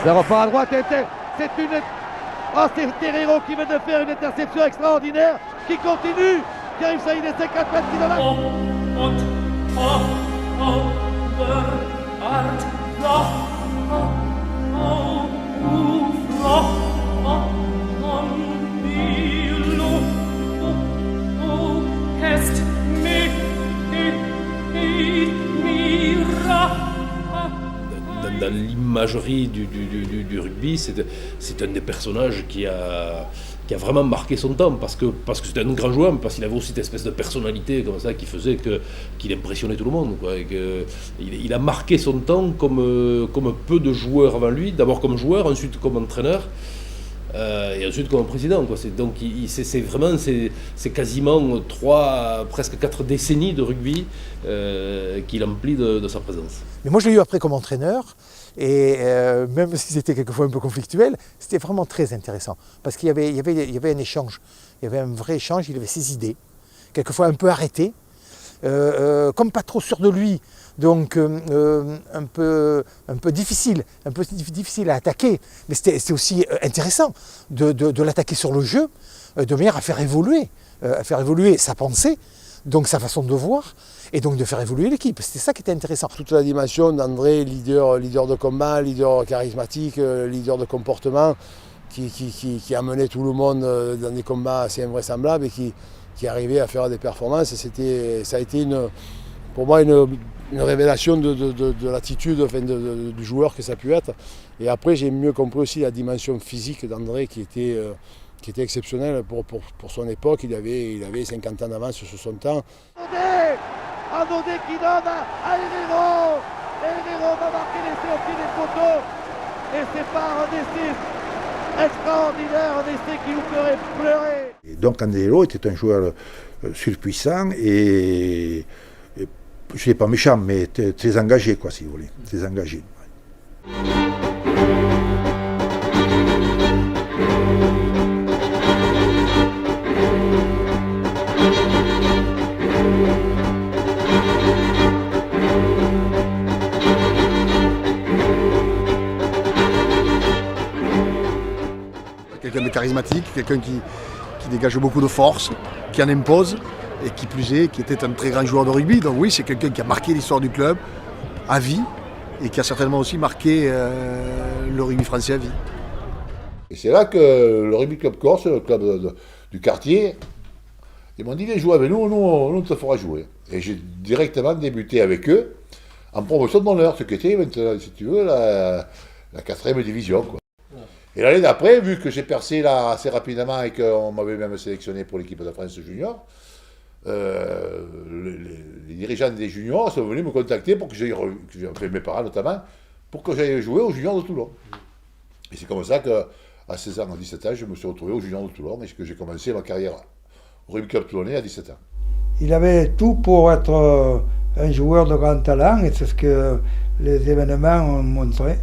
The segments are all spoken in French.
Ça repart à droite, c'est une... Oh, c'est Terreiro qui vient de faire une interception extraordinaire, qui continue, qui arrive, ça y est, 50 mètres, qui dans Dans l'imagerie du rugby, c'est un des personnages qui a vraiment marqué son temps, parce que c'était un grand joueur, mais parce qu'il avait aussi cette espèce de personnalité comme ça qui faisait qu'il impressionnait tout le monde, quoi, et il a marqué son temps comme peu de joueurs avant lui, d'abord comme joueur, ensuite comme entraîneur, et ensuite comme président, quoi. Donc c'est quasiment presque 4 décennies de rugby qu'il emplit de sa présence. Mais moi je l'ai eu après comme entraîneur, et même si c'était quelquefois un peu conflictuel, c'était vraiment très intéressant, parce qu'il y avait un échange, il y avait un vrai échange, il avait ses idées, quelquefois un peu arrêtées, comme pas trop sûr de lui, donc un peu difficile à attaquer, mais c'était aussi intéressant de l'attaquer sur le jeu, de manière à faire évoluer sa pensée, donc sa façon de voir, et donc de faire évoluer l'équipe. C'était ça qui était intéressant. Toute la dimension d'André, leader de combat, leader charismatique, leader de comportement, qui amenait tout le monde dans des combats assez invraisemblables et qui arrivait à faire des performances. Ça a été pour moi une révélation de l'attitude, enfin, du joueur que ça a pu être. Et après, j'ai mieux compris aussi la dimension physique d'André qui était exceptionnelle pour son époque. Il avait 50 ans d'avance sur son temps. Andodé qui donne à Herrero. Herrero va marquer l'essai au pied des poteaux. Et c'est pas un essai extraordinaire, un essai qui nous ferait pleurer. Et donc André était un joueur surpuissant et je ne sais pas méchant, mais très engagé, quoi, si vous voulez. Très engagé. Quelqu'un de charismatique, quelqu'un qui dégage beaucoup de force, qui en impose, et qui plus est, qui était un très grand joueur de rugby. Donc oui, c'est quelqu'un qui a marqué l'histoire du club à vie, et qui a certainement aussi marqué le rugby français à vie. Et c'est là que le Rugby Club Corse, le club du quartier, ils m'ont dit, viens jouer avec nous, nous te fera jouer. Et j'ai directement débuté avec eux en promotion d'honneur, ce qui était, si tu veux, la 4e division, quoi. Et l'année d'après, vu que j'ai percé là assez rapidement et qu'on m'avait même sélectionné pour l'équipe de France junior, les dirigeants des juniors sont venus me contacter pour que j'aille, enfin mes parents notamment, pour que j'aille jouer aux juniors de Toulon. Et c'est comme ça qu'à 16 ans, à 17 ans, je me suis retrouvé aux juniors de Toulon et que j'ai commencé ma carrière au Rugby Club Toulonnais à 17 ans. Il avait tout pour être un joueur de grand talent, et c'est ce que les événements ont montré,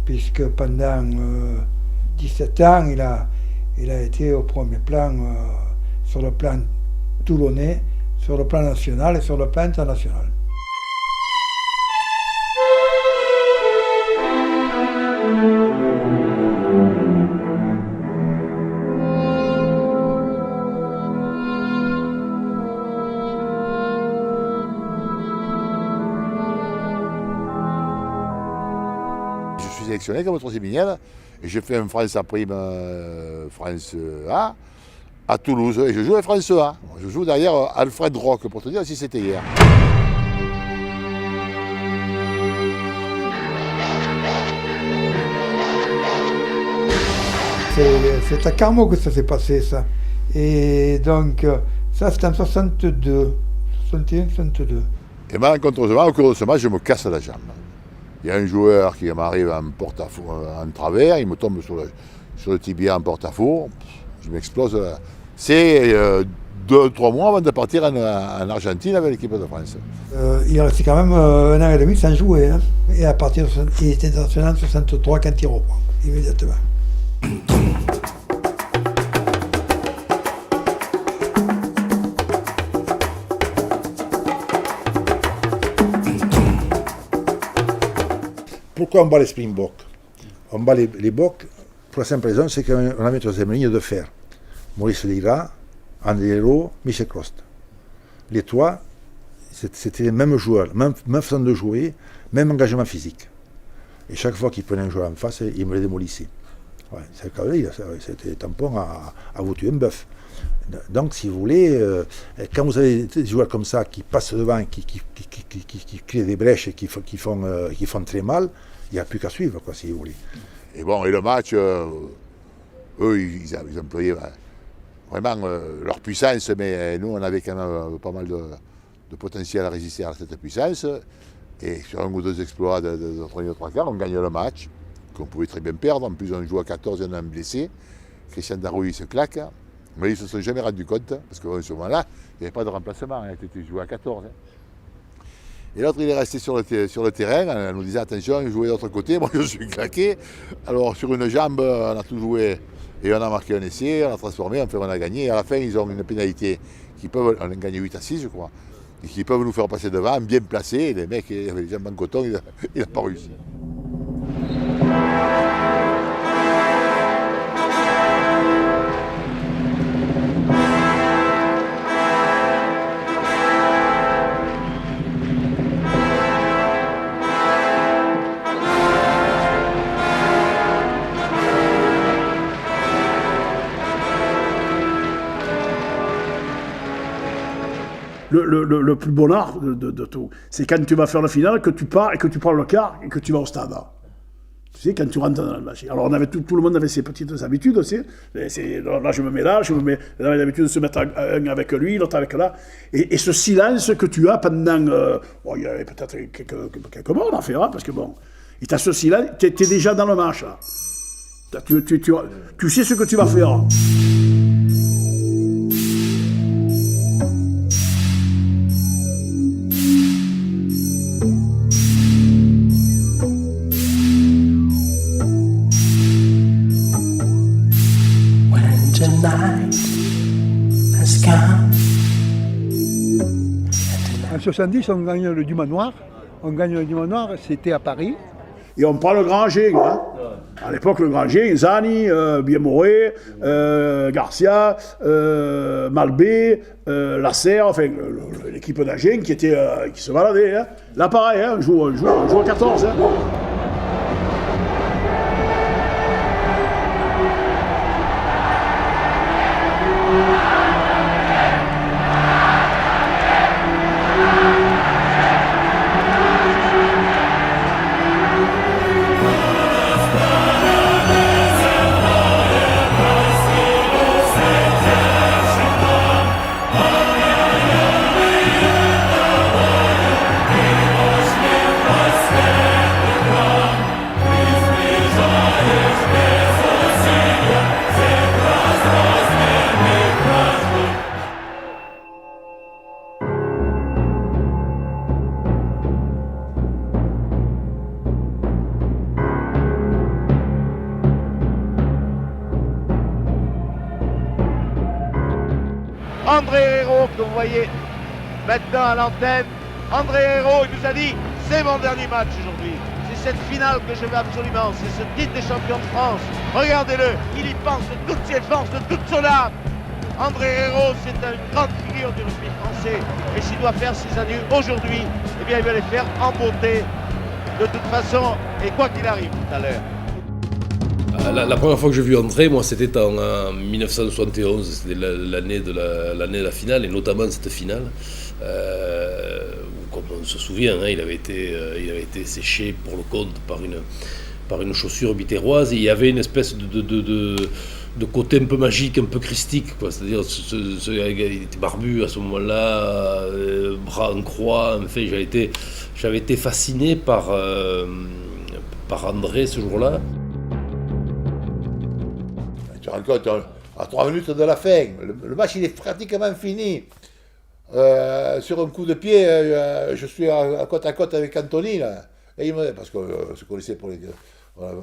puisque pendant 17 ans, il a été au premier plan sur le plan toulonnais, sur le plan national et sur le plan international. Je suis sélectionné comme troisième ligne. Et j'ai fait un France A prime, France A, à Toulouse. Et je joue à France A. Je joue derrière Alfred Rock, pour te dire si c'était hier. C'est à Carmaux que ça s'est passé, ça. Et donc, ça, c'était en 62, 61, 62. Et malencontreusement, au cours de ce match, je me casse la jambe. Il y a un joueur qui m'arrive en porte-à-faux, en travers, il me tombe sur le tibia en porte-à-faux, je m'explose. C'est 2-3 mois avant de partir en Argentine avec l'équipe de France. Il restait quand même 1 an et demi sans jouer, hein. Et à partir il était international en 63 quand il reprend, immédiatement. pourquoi on bat les Springboks? On bat les Boks pour la simple raison, c'est qu'on avait une troisième ligne de fer. Maurice Lira, André Hérault, Michel Crost. Les trois, c'était les mêmes joueurs, même façon de jouer, même engagement physique. Et chaque fois qu'ils prenaient un joueur en face, ils me les démolissaient. Ouais, c'était tampon à vous tuer un bœuf. Donc, si vous voulez, quand vous avez des joueurs comme ça qui passent devant, qui créent des brèches et qui font très mal, il n'y a plus qu'à suivre, quoi, si vous voulez. Et bon, et le match, eux, ils employaient vraiment leur puissance, mais nous, on avait quand même pas mal de potentiel à résister à cette puissance. Et sur un ou deux exploits de premier trois quarts, on gagne le match, qu'on pouvait très bien perdre. En plus, on joue à 14 et on a un blessé. Christian Darouille se claque. Mais ils ne se sont jamais rendus compte, parce qu'à ce moment-là, il n'y avait pas de remplacement. Il était joué à 14. Et l'autre, il est resté sur le terrain en nous disant attention, jouez de l'autre côté. Moi, je suis claqué. Alors, sur une jambe, on a tout joué et on a marqué un essai, on a transformé, enfin, on a gagné. Et à la fin, ils ont une pénalité on a gagné 8-6, je crois, et qui peuvent nous faire passer devant, bien placés. Et les mecs, ils avaient les jambes en coton, il n'a pas réussi. Le plus bon art de tout, c'est quand tu vas faire la finale, que tu pars et que tu prends le quart et que tu vas au stade. Tu sais, quand tu rentres dans le match. Alors tout le monde avait ses petites habitudes aussi. Là, je me mets là, on avait l'habitude de se mettre un avec lui, l'autre avec là. Et ce silence que tu as pendant... il y avait peut-être quelques mois à faire, parce que bon, il t'a ce silence, tu es déjà dans le match, là. Tu sais ce que tu vas faire. En 70, on gagne le Dumas Noir. On gagne le Dumas Noir, c'était à Paris. Et on prend le Grand Gien. Hein. À l'époque, le Grand Gien, Zani, Biemoré, Garcia, Malbé, Lasserre, enfin l'équipe d'Agen qui se baladait. Hein. Là, pareil, hein, on joue à 14. Hein. André Hérault, que vous voyez maintenant à l'antenne. André Hérault, il nous a dit, c'est mon dernier match aujourd'hui. C'est cette finale que je veux absolument, c'est ce titre des champions de France. Regardez-le, il y pense de toutes ses forces, de toute son âme. André Hérault, c'est une grande figure du rugby français. Et s'il doit faire ses adieux aujourd'hui, eh bien il va les faire en beauté. De toute façon, et quoi qu'il arrive tout à l'heure. La première fois que j'ai vu André, moi, c'était en 1971, c'était l'année de la finale, et notamment cette finale, où, comme on se souvient, hein, il avait été séché pour le compte par une chaussure bitéroise, et il y avait une espèce de côté un peu magique, un peu christique, quoi. C'est-à-dire, il était barbu à ce moment-là, bras en croix, enfin, j'avais été fasciné par André ce jour-là. Tu te rends compte, à 3 minutes de la fin, le match il est pratiquement fini. Sur un coup de pied, je suis à côte avec Anthony, là. Et parce qu'on se connaissait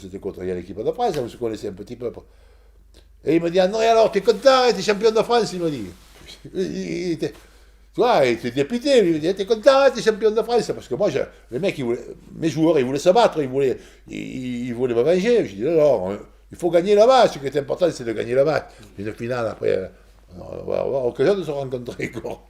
c'était contre l'équipe de France, on se connaissait un petit peu. Et il me dit, André, alors, t'es content, t'es champion de France, il me dit. Tu vois, il était dépité, lui, il dit, t'es content, t'es champion de France. Parce que moi, les mecs, mes joueurs, ils voulaient se battre, ils voulaient me manger. Je dis, non, il faut gagner la match. Ce qui est important, c'est de gagner la match. Une finale, après, on va avoir l'occasion de se rencontrer, quoi.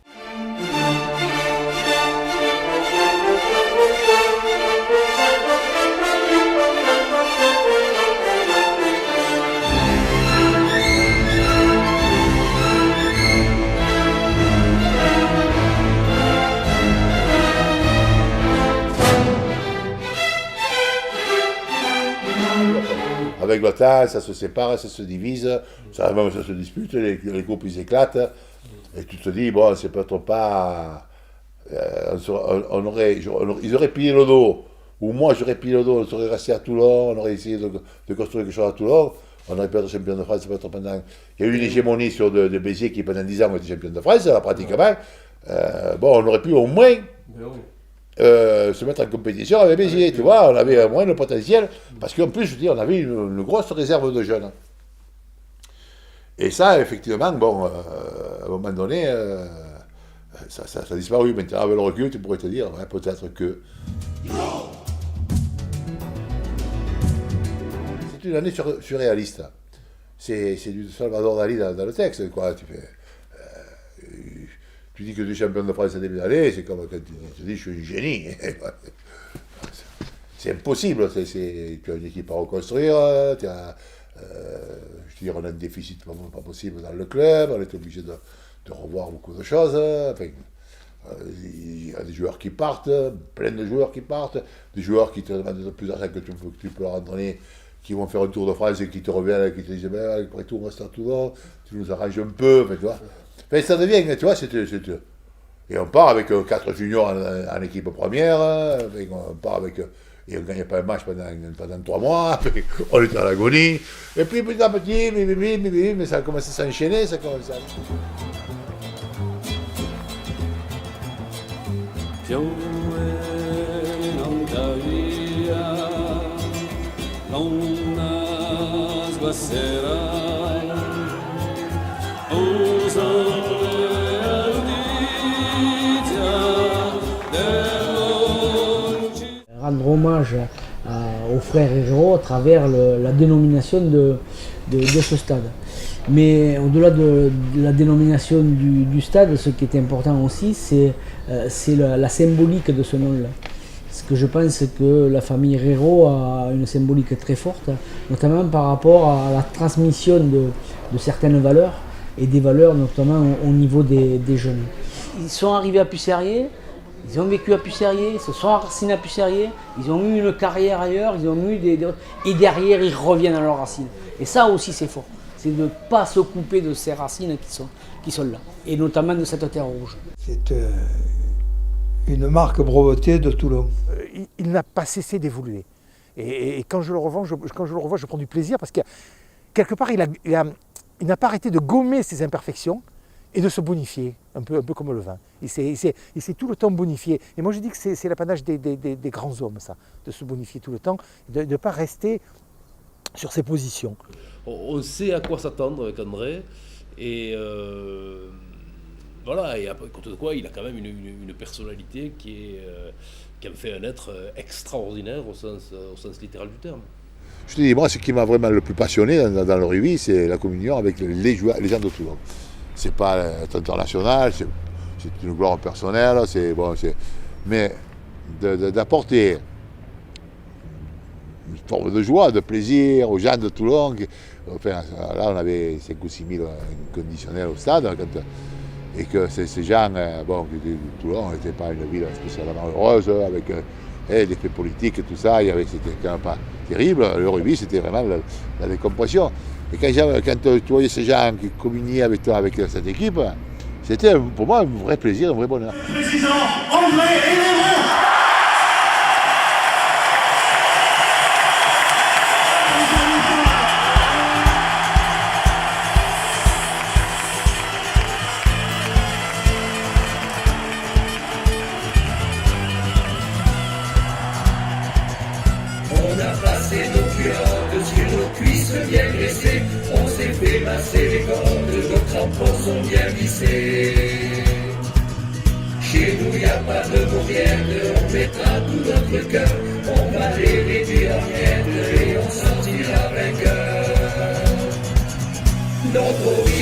Avec le temps, ça se sépare, ça se divise, ça se dispute, les groupes ils éclatent, et tu te dis, bon, c'est peut-être pas. Ils auraient plié le dos, ou moi j'aurais plié le dos, on serait resté à Toulon, on aurait essayé de construire quelque chose à Toulon, on aurait pu être champion de France peut-être pendant. Il y a eu une hégémonie sur de Béziers qui pendant 10 ans ont été champion de France, pratiquement. Bon, on aurait pu au moins. Se mettre en compétition avec Béziers, tu vois, on avait moins le potentiel, parce qu'en plus, je dis, on avait une grosse réserve de jeunes. Et ça, effectivement, bon, à un moment donné, ça a disparu. Maintenant, avec le recul, tu pourrais te dire, ouais, peut-être que... C'est une année surréaliste. C'est du Salvador Dali dans le texte, quoi. Tu dis que tu es champion de France à début d'année, c'est comme quand tu dis je suis un génie. C'est impossible, tu as une équipe à reconstruire, je veux dire, on a un déficit pas possible dans le club, on est obligé de revoir beaucoup de choses. Enfin, il y a des joueurs qui partent, plein de joueurs qui partent, des joueurs qui te demandent plus d'argent que tu peux leur entraîner, qui vont faire un tour de France et qui te reviennent et qui te disent après tout, on reste à Toulon, tu nous arranges un peu, tu vois. Mais ça devient, tu vois, et on part avec 4 juniors en équipe première, on part avec, et on ne gagne pas un match pendant 3 mois, on est à l'agonie, et puis petit à petit, mais ça a commencé à s'enchaîner, ça commence à... Rendre hommage aux frères Herrero à travers la dénomination de ce stade. Mais au-delà de la dénomination du stade, ce qui est important aussi, c'est la symbolique de ce nom-là. Parce que je pense que la famille Herrero a une symbolique très forte, notamment par rapport à la transmission de certaines valeurs, et des valeurs notamment au niveau des jeunes. Ils sont arrivés à Pussérié, ils ont vécu à Pussérié, ils se sont enracinés à Pussérié, ils ont eu une carrière ailleurs, ils ont eu et derrière ils reviennent à leurs racines. Et ça aussi c'est fort, c'est de ne pas se couper de ces racines qui sont là, et notamment de cette terre rouge. C'est une marque brevetée de Toulon. Il n'a pas cessé d'évoluer. Et quand je le revois, je prends du plaisir parce que quelque part, il n'a pas arrêté de gommer ses imperfections et de se bonifier, un peu comme le vin. Il s'est tout le temps bonifié. Et moi, je dis que c'est l'apanage des grands hommes, ça, de se bonifier tout le temps, de ne pas rester sur ses positions. On sait à quoi s'attendre avec André, et voilà, et à côté de quoi, il a quand même une personnalité qui en fait un être extraordinaire au sens littéral du terme. Je te dis, moi, ce qui m'a vraiment le plus passionné dans le rugby, c'est la communion avec les gens de Toulon. C'est pas international, c'est une gloire personnelle, mais d'apporter une forme de joie, de plaisir aux gens de Toulon. Enfin, là, on avait 5 ou 6 000 inconditionnels au stade, et que ces gens, Toulon n'était pas une ville spécialement heureuse, avec des faits politiques et tout ça, c'était quand même pas terrible. Le rugby, c'était vraiment la décompression. Et quand tu voyais ces gens qui communiaient avec toi, avec cette équipe, c'était pour moi un vrai plaisir, un vrai bonheur. On a passé nos culottes sur nos cuisses bien graissées. On s'est fait masser les cordes, nos crampons sont bien vissés. pas de mouriettes, on mettra tout notre cœur, on va les réduire en miettes et on sortira vainqueur. Notre